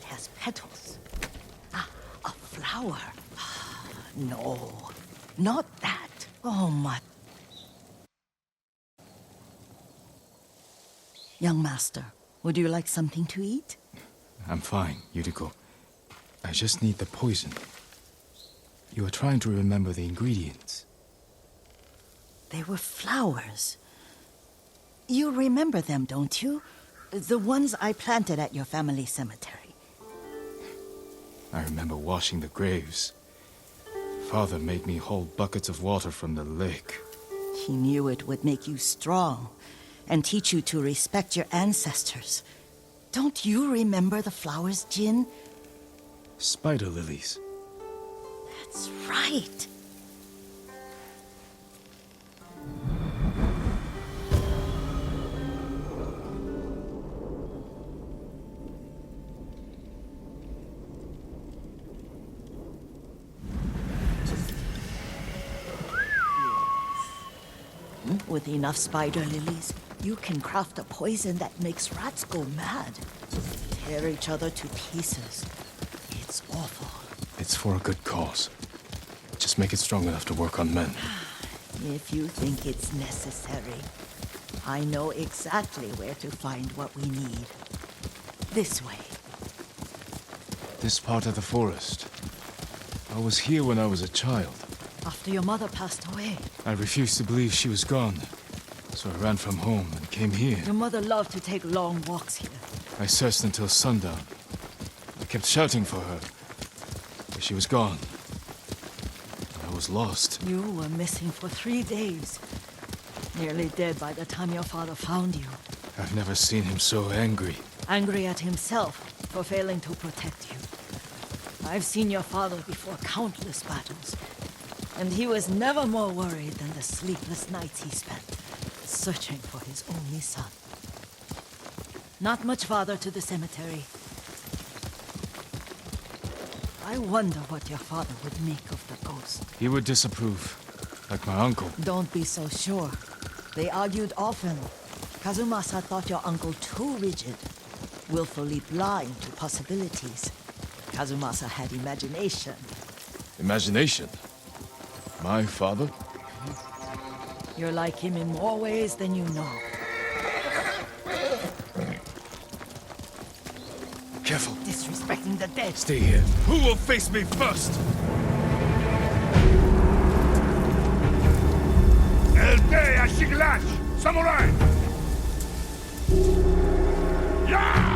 It has petals. Ah, a flower. No, not that. Oh, my... Young master, would you like something to eat? I'm fine, Yuriko. I just need the poison. You are trying to remember the ingredients. They were flowers. You remember them, don't you? The ones I planted at your family cemetery. I remember washing the graves. Father made me hold buckets of water from the lake. He knew it would make you strong and teach you to respect your ancestors. Don't you remember the flowers, Jin? Spider lilies. That's right. With enough spider lilies, you can craft a poison that makes rats go mad. Tear each other to pieces. It's awful. It's for a good cause. Just make it strong enough to work on men. If you think it's necessary, I know exactly where to find what we need. This way. This part of the forest. I was here when I was a child. After your mother passed away. I refused to believe she was gone. So I ran from home and came here. Your mother loved to take long walks here. I searched until sundown. I kept shouting for her. But she was gone. I was lost. You were missing for 3 days. Nearly dead by the time your father found you. I've never seen him so angry. Angry at himself for failing to protect you. I've seen your father before countless battles. And he was never more worried than the sleepless nights he spent searching for his only son. Not much farther to the cemetery. I wonder what your father would make of the ghost. He would disapprove, like my uncle. Don't be so sure. They argued often. Kazumasa thought your uncle too rigid, willfully blind to possibilities. Kazumasa had imagination. Imagination? My father? You're like him in more ways than you know. Careful. Disrespecting the dead. Stay here. Who will face me first? Elde Ashiglach! Samurai! Yeah!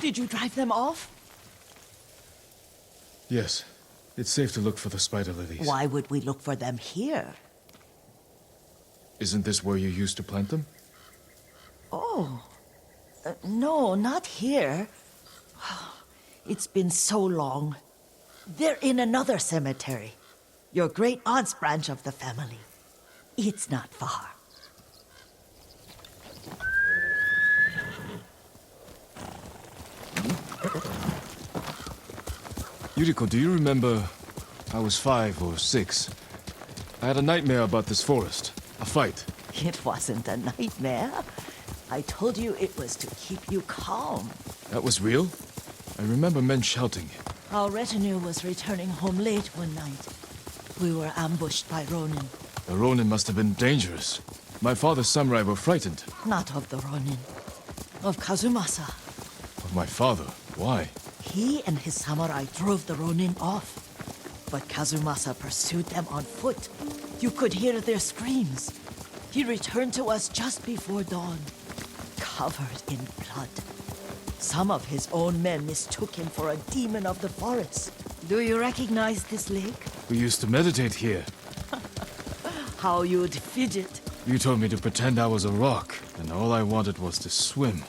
Did you drive them off? Yes. It's safe to look for the spider lilies. Why would we look for them here? Isn't this where you used to plant them? Oh. No, not here. It's been so long. They're in another cemetery. Your great aunt's branch of the family. It's not far. Yuriko, do you remember? I was 5 or 6. I had a nightmare about this forest. A fight. It wasn't a nightmare. I told you it was to keep you calm. That was real? I remember men shouting. Our retinue was returning home late one night. We were ambushed by Ronin. The Ronin must have been dangerous. My father's samurai were frightened. Not of the Ronin. Of Kazumasa. Of my father? Why? He and his samurai drove the Ronin off. But Kazumasa pursued them on foot. You could hear their screams. He returned to us just before dawn, covered in blood. Some of his own men mistook him for a demon of the forest. Do you recognize this lake? We used to meditate here. How you'd fidget. You told me to pretend I was a rock, and all I wanted was to swim.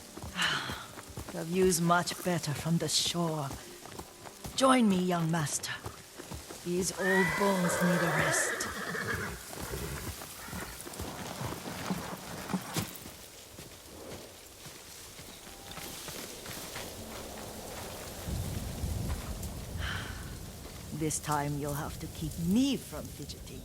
The view's much better from the shore. Join me, young master. These old bones need a rest. This time you'll have to keep me from fidgeting.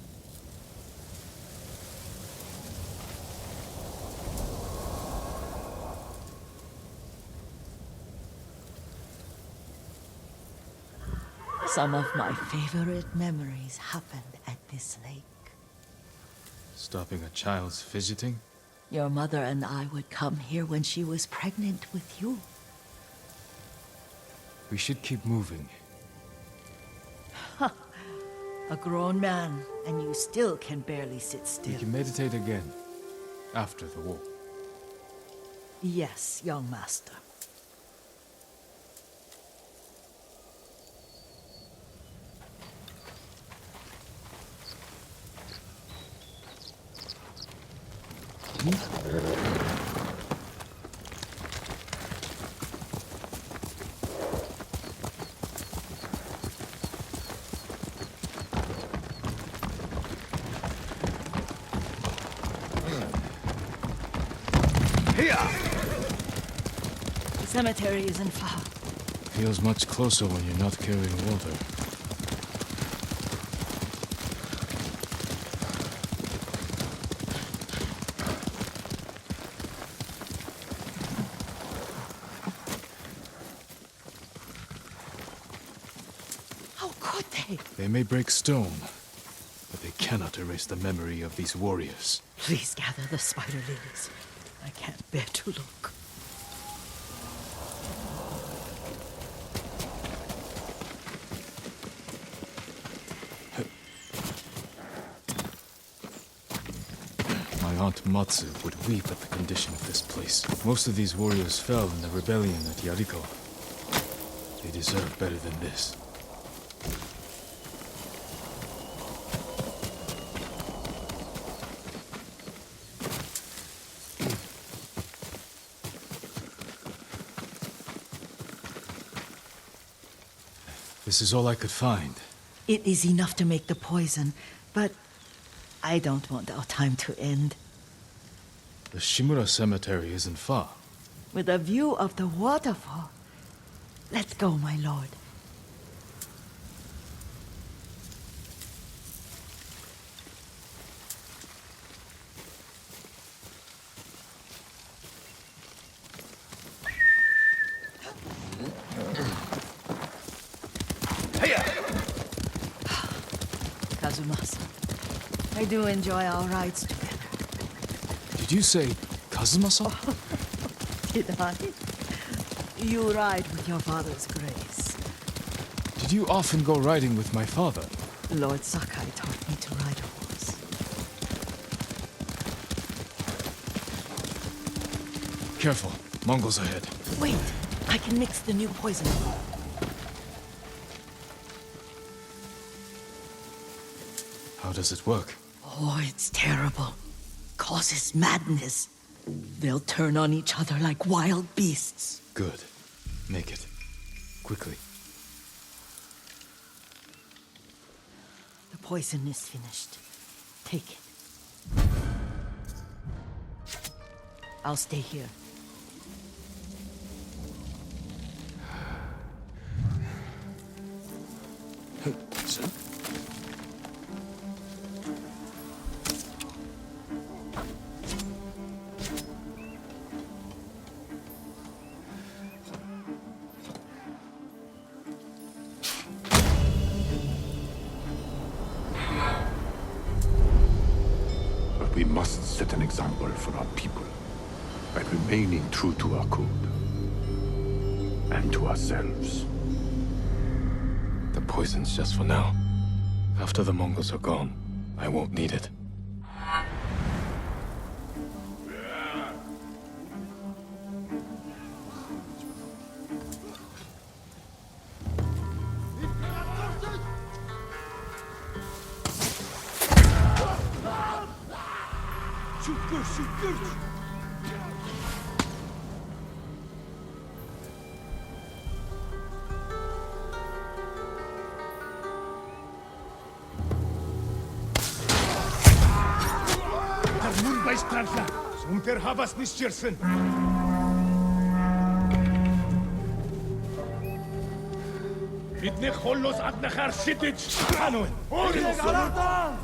Some of my favorite memories happened at this lake. Stopping a child's fidgeting? Your mother and I would come here when she was pregnant with you. We should keep moving. A grown man, and you still can barely sit We still. can meditate again. After the war. Yes, young master. The cemetery isn't far. Feels much closer when you're not carrying water. How could they? They may break stone, but they cannot erase the memory of these warriors. Please gather the spider lilies. I can't bear to look. My aunt Matsu would weep at the condition of this place. Most of these warriors fell in the rebellion at Yuriko. They deserve better than this. This is all I could find. It is enough to make the poison, but I don't want our time to end. The Shimura cemetery isn't far. with a view of the waterfall. Let's go, my lord. Kazumasa, I do enjoy our rides together. Did you say Kazuma-san? Did I? You ride with your father's grace. Did you often go riding with my father? Lord Sakai taught me to ride a horse. Careful, Mongols ahead. Wait, I can mix the new poison. How does it work? Oh, it's terrible. Causes madness. They'll turn on each other like wild beasts. Good. Make it. Quickly. The poison is finished. Take it. I'll stay here. But we must set an example for our people by remaining true to our code and to ourselves. The poison's just for now. After the Mongols are gone, I won't need it. Мөн баярлалаа. Үнээр хаваас нисчирсэн. Бидний холлоос аднахаар шидэж хаана вэ? Өөрийг алаадаа.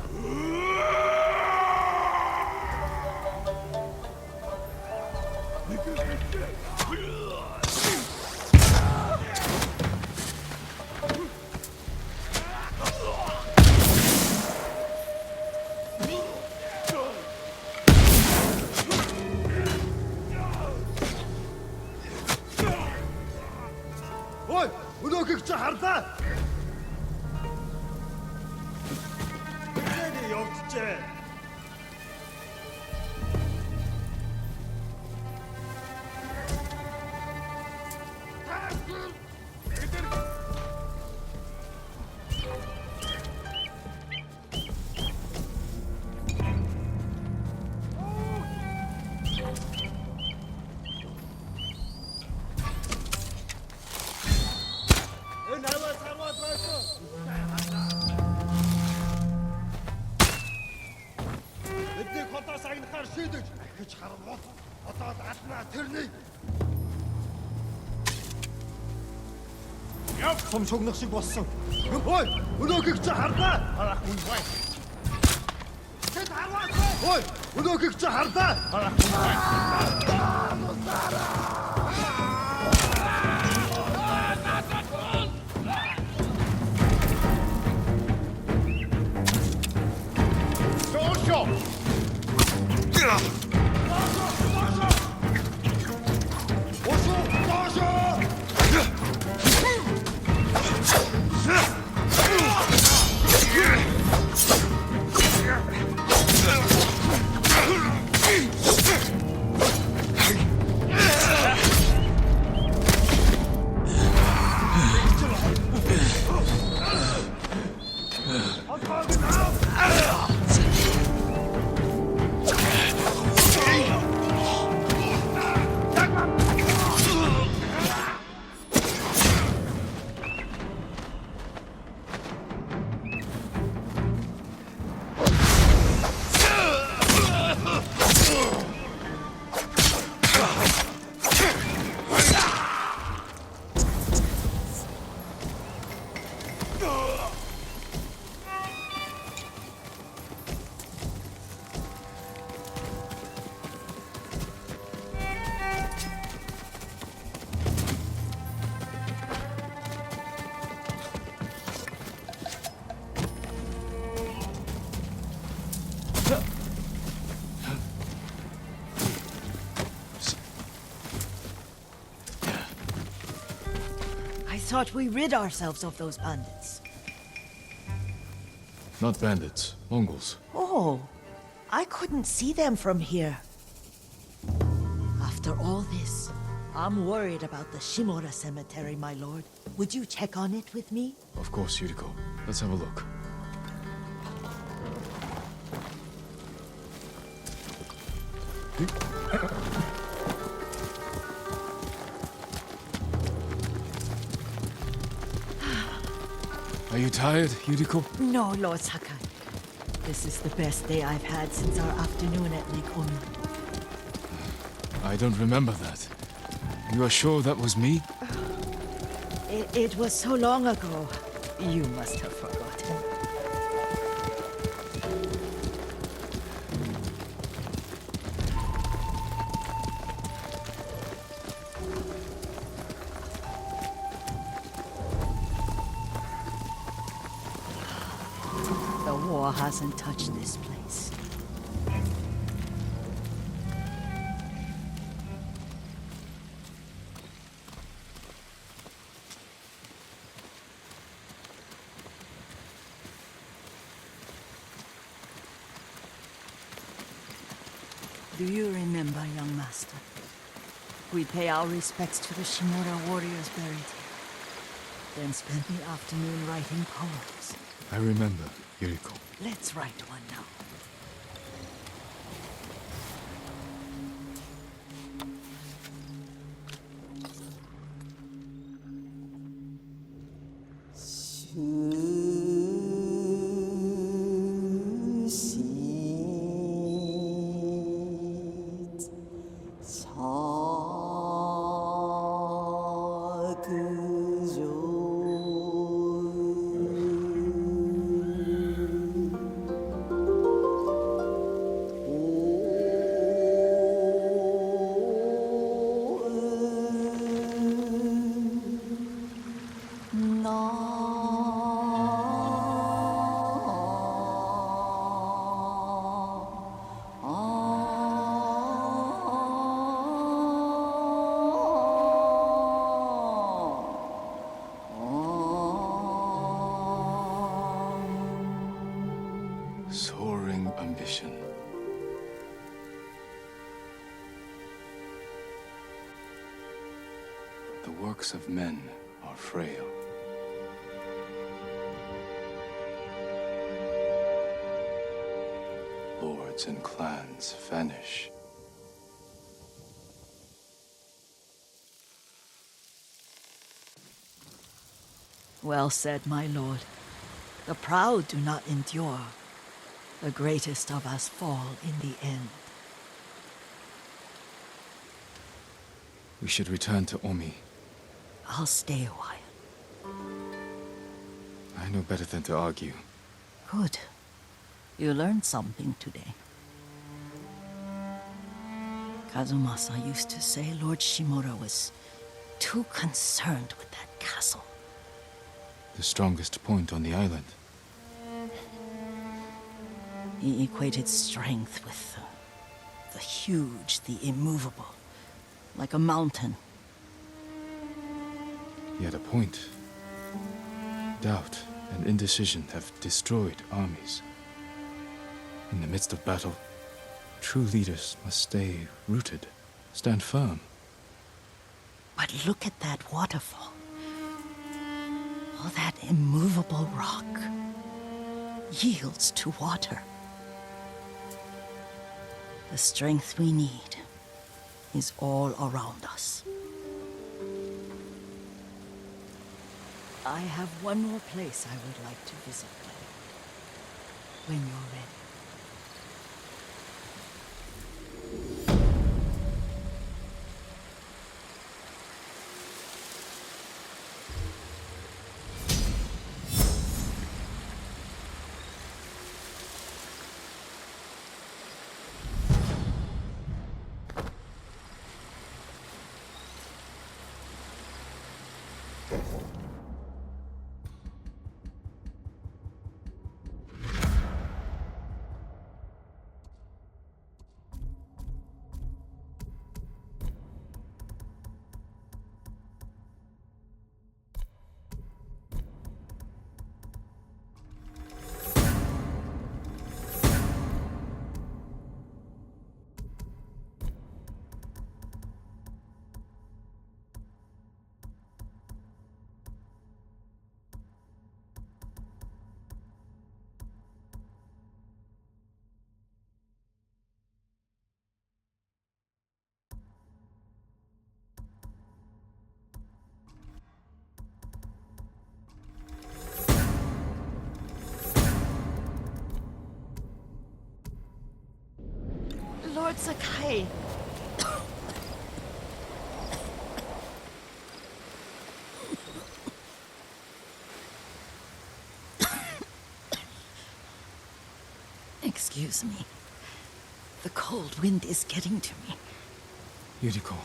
Ой, өнөөхийг чи харлаа. Энийг явуулчихэ. Эднийг хотоос агнахаар шийдэж гэж харамвал одоо алнаа тэрний. Яв сум шогнох шиг болсон. Ой, өнөөхийг чи харлаа. Харах хүн бай. Тэд харваа. Ой, өнөөхийг чи харлаа. Харах хүн бай. thought we rid ourselves of those bandits. Not bandits, Mongols. Oh, I couldn't see them from here. After all this, I'm worried about the Shimura cemetery, my lord. Would you check on it with me? Of course, Yuriko. Let's have a look. Are you tired, Yuriko? No, Lord Sakai. This is the best day I've had since our afternoon at Lake Omi. I don't remember that. You are sure that was me? It was so long ago. You must have forgotten. The war hasn't touched this place. Do you remember, young master? We'd pay our respects to the Shimura warriors buried here, then spend the afternoon writing poems. I remember, Yuriko. Let's write one now. Soaring ambition. The works of men are frail. Lords and clans vanish. Well said, my lord. The proud do not endure. The greatest of us fall in the end. We should return to Omi. I'll stay a while. I know better than to argue. Good. You learned something today. Kazumasa used to say Lord Shimura was too concerned with that castle. The strongest point on the island. He equated strength with the huge, the immovable, like a mountain. He had a point. Doubt and indecision have destroyed armies. In the midst of battle, true leaders must stay rooted, stand firm. But look at that waterfall. All that immovable rock yields to water. The strength we need is all around us. I have one more place I would like to visit, my lord. When you're ready. Lord Sakai. Excuse me. The cold wind is getting to me. Yuriko,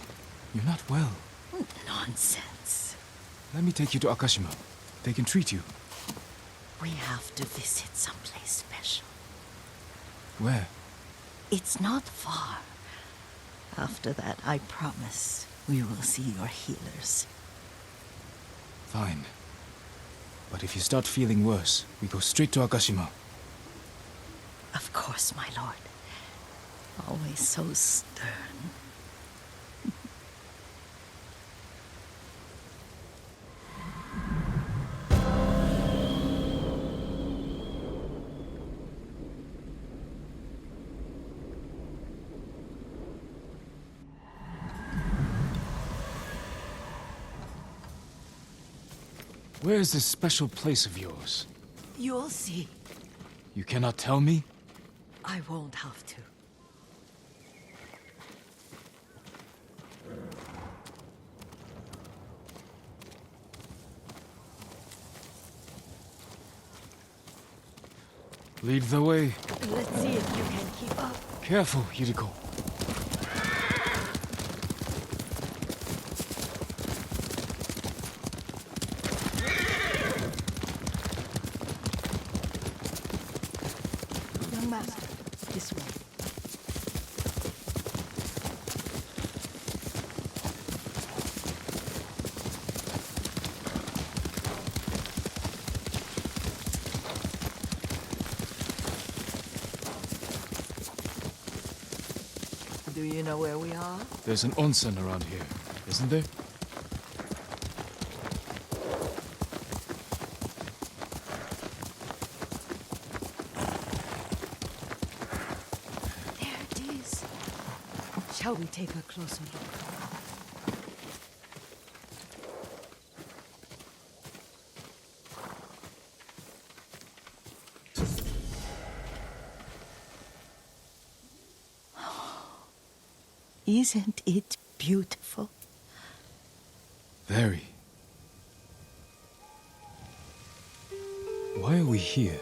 you're not well. Nonsense. Let me take you to Akashima. They can treat you. We have to visit someplace special. Where? It's not far. After that, I promise we will see your healers. Fine. But if you start feeling worse, we go straight to Akashima. Of course, my lord. Always so stern. Where is this special place of yours? You'll see. You cannot tell me? I won't have to. Lead the way. Let's see if you can keep up. Careful, Yuriko. Young master, this way. Do you know where we are? There's an onsen around here, isn't there? There it is. Shall we take a closer look? Isn't it beautiful? Very. Why are we here?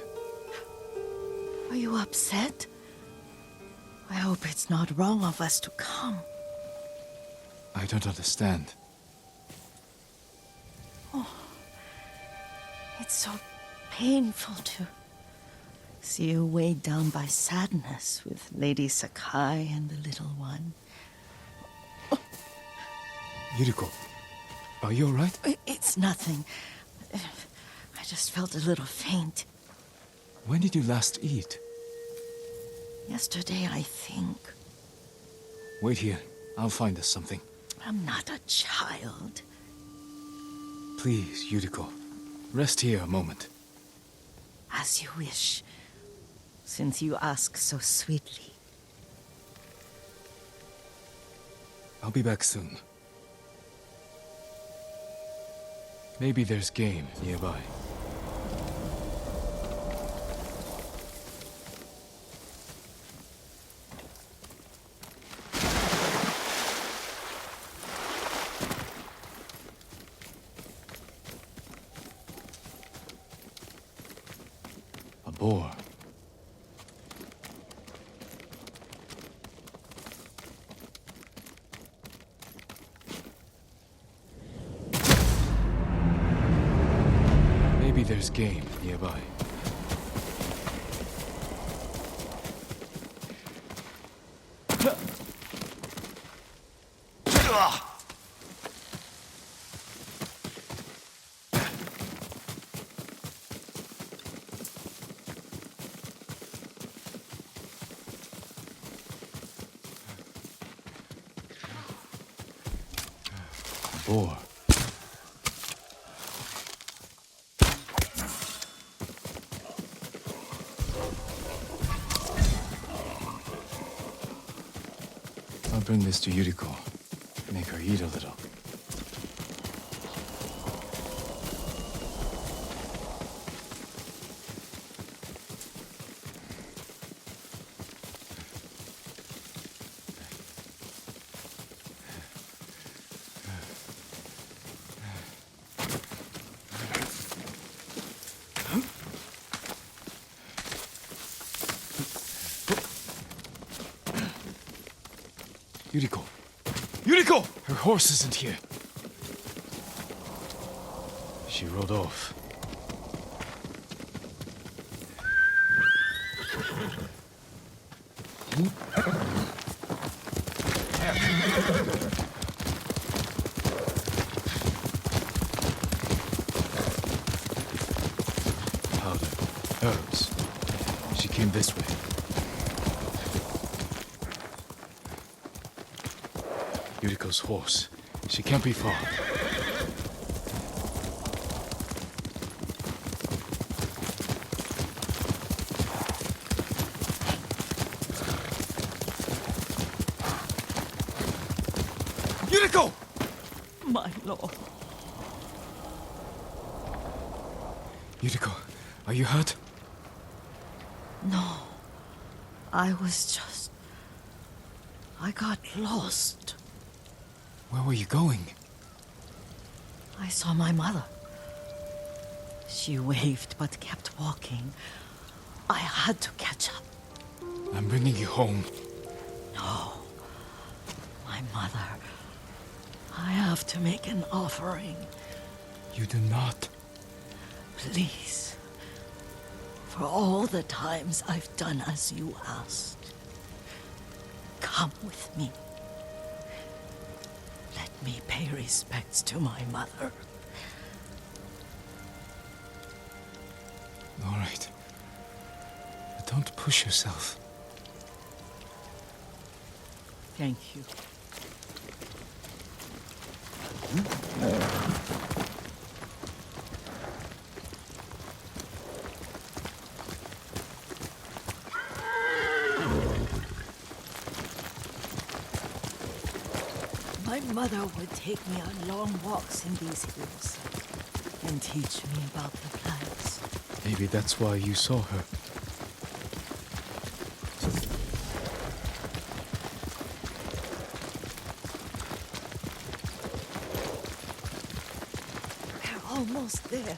Are you upset? I hope it's not wrong of us to come. I don't understand. It's so painful to see you weighed down by sadness with Lady Sakai and the little one. Yuriko, are you alright? It's nothing. I just felt a little faint. When did you last eat? Yesterday, I think. Wait here. I'll find us something. I'm not a child. Please, Yuriko. Rest here a moment. As you wish, since you ask so sweetly. I'll be back soon. Maybe there's game nearby. A boar. Maybe there's game nearby. Boar. I'll bring this to Yuriko. Make her eat a little. Yuriko! Yuriko! Her horse isn't here. She rode off. Powder. Herbs. She came this way. Yuriko's horse. She can't be far. Yuriko! My lord. Yuriko, are you hurt? No. I got lost. Where were you going? I saw my mother. She waved but kept walking. I had to catch up. I'm bringing you home. No. My mother. I have to make an offering. You do not. Please. For all the times I've done as you asked. Come with me. Let me pay respects to my mother. All right. But don't push yourself. Thank you. My mother would take me on long walks in these hills and teach me about the plants. Maybe that's why you saw her. We're almost there.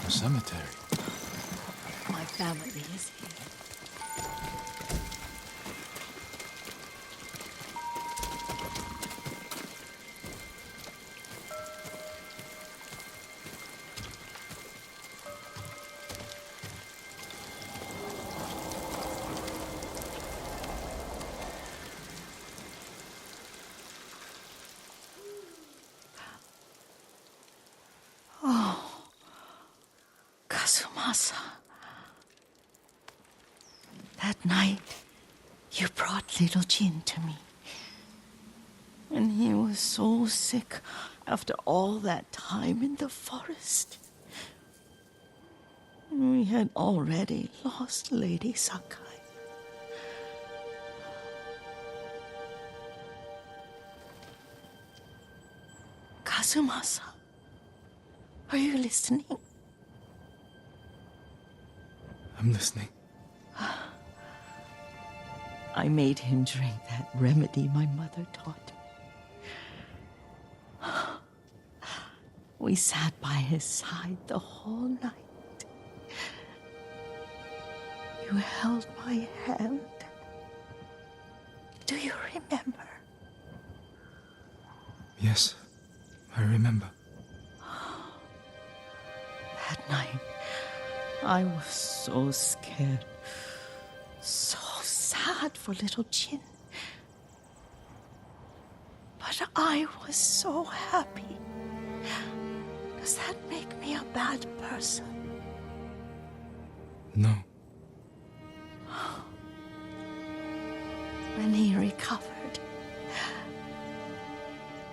Cemetery. My family is here. Kazumasa. That night, you brought little Jin to me. And he was so sick after all that time in the forest. We had already lost Lady Sakai. Kazumasa, are you listening? I'm listening. I made him drink that remedy my mother taught me. We sat by his side the whole night. You held my hand. Do you remember? Yes, I remember. That night, I was so scared. So sad for little Jin. But I was so happy. Does that make me a bad person? No. When he recovered,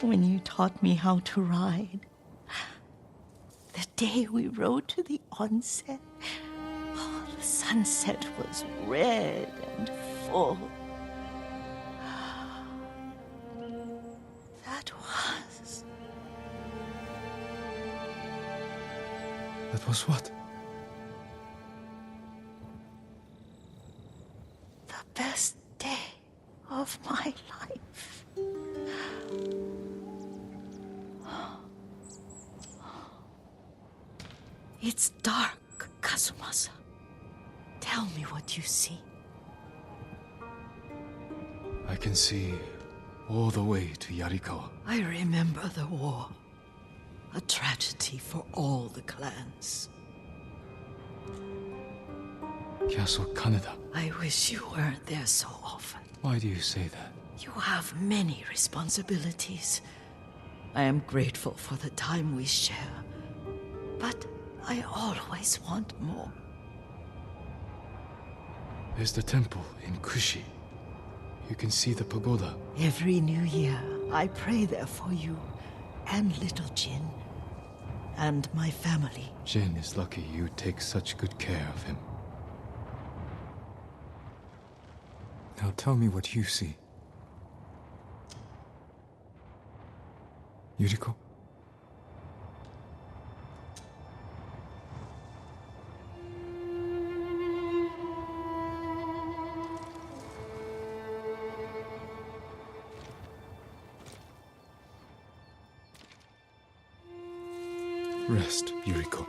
when you taught me how to ride, the day we rode to the onsen, the sunset was red and full. That was what? The best day of my life. It's dark, Kazumasa. Tell me what you see. I can see all the way to Yarikawa. I remember the war. A tragedy for all the clans. Castle Kaneda. I wish you weren't there so often. Why do you say that? You have many responsibilities. I am grateful for the time we share, but I always want more. There's the temple in Kushi. You can see the pagoda. Every new year, I pray there for you and little Jin and my family. Jin is lucky you take such good care of him. Now tell me what you see. Yuriko? Rest, Yuriko.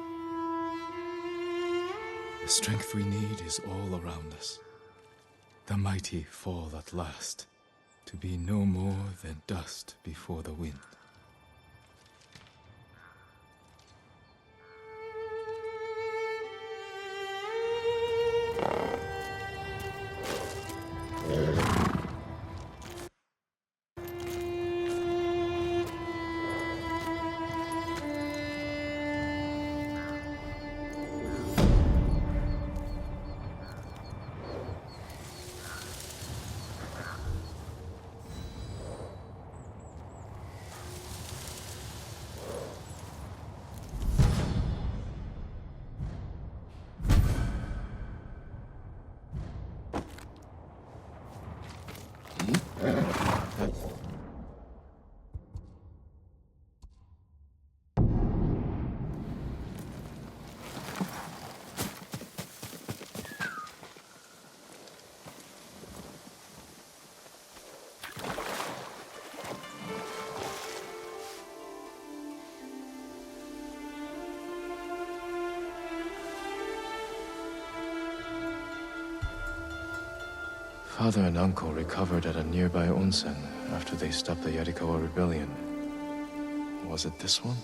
The strength we need is all around us. The mighty fall at last, to be no more than dust before the wind. Father and uncle recovered at a nearby onsen after they stopped the Yarikawa rebellion. Was it this one?